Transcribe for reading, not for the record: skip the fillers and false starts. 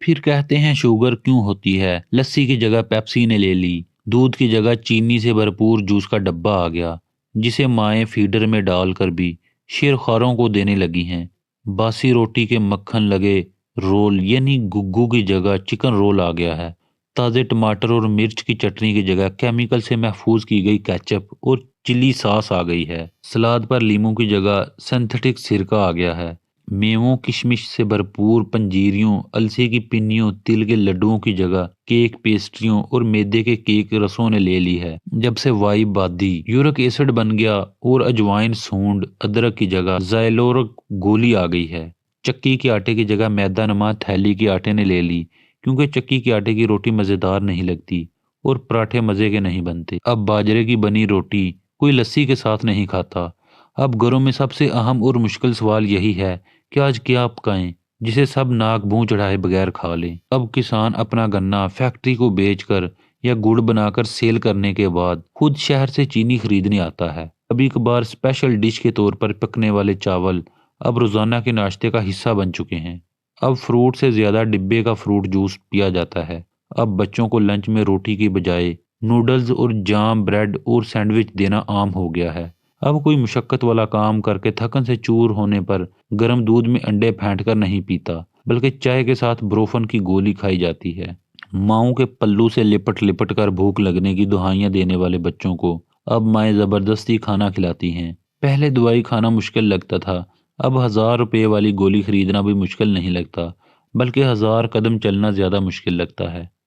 پھر کہتے ہیں شوگر کیوں ہوتی ہے، لسی کی جگہ پیپسی نے لے لی، دودھ کی جگہ چینی سے بھرپور جوس کا ڈبہ آ گیا جسے مائیں فیڈر میں ڈال کر بھی شیرخواروں کو دینے لگی ہیں۔ باسی روٹی کے مکھن لگے رول یعنی گگو کی جگہ چکن رول آ گیا ہے۔ تازے ٹماٹر اور مرچ کی چٹنی کی جگہ کیمیکل سے محفوظ کی گئی کیچپ اور چلی ساس آ گئی ہے۔ سلاد پر لیموں کی جگہ سنتھیٹک سرکہ آ گیا ہے۔ میووں کشمش سے بھرپور پنجیریوں، السی کی پنیوں، تل کے لڈوؤں کی جگہ کیک پیسٹریوں اور میدے کے کیک رسوں نے لے لی ہے۔ جب سے وائی بادی یورک ایسڈ بن گیا اور اجوائن سونڈ ادرک کی جگہ زائلورک گولی آ گئی ہے۔ چکی کے آٹے کی جگہ میدا نما تھیلی کے آٹے نے لے لی، کیونکہ چکی کے آٹے کی روٹی مزیدار نہیں لگتی اور پراٹھے مزے کے نہیں بنتے۔ اب باجرے کی بنی روٹی کوئی لسی کے ساتھ نہیں کھاتا۔ اب گھروں میں سب سے اہم اور مشکل سوال یہی ہے کہ آج کیا پکائیں جسے سب ناک منہ چڑھائے بغیر کھا لیں۔ اب کسان اپنا گنا فیکٹری کو بیچ کر یا گڑ بنا کر سیل کرنے کے بعد خود شہر سے چینی خریدنے آتا ہے۔ کبھی کبھار اسپیشل ڈش کے طور پر پکنے والے چاول اب روزانہ کے ناشتے کا حصہ بن چکے ہیں۔ اب فروٹ سے زیادہ ڈبے کا فروٹ جوس پیا جاتا ہے۔ اب بچوں کو لنچ میں روٹی کی بجائے نوڈلز اور جام، بریڈ اور سینڈوچ دینا عام ہو گیا ہے۔ اب کوئی مشقت والا کام کر کے تھکن سے چور ہونے پر گرم دودھ میں انڈے پھینٹ کر نہیں پیتا، بلکہ چائے کے ساتھ بروفن کی گولی کھائی جاتی ہے۔ ماؤں کے پلو سے لپٹ لپٹ کر بھوک لگنے کی دہائیاں دینے والے بچوں کو اب مائیں زبردستی کھانا کھلاتی ہیں۔ پہلے دوائی کھانا مشکل لگتا تھا، اب 1000 روپے والی گولی خریدنا بھی مشکل نہیں لگتا، بلکہ 1000 قدم چلنا زیادہ مشکل لگتا ہے۔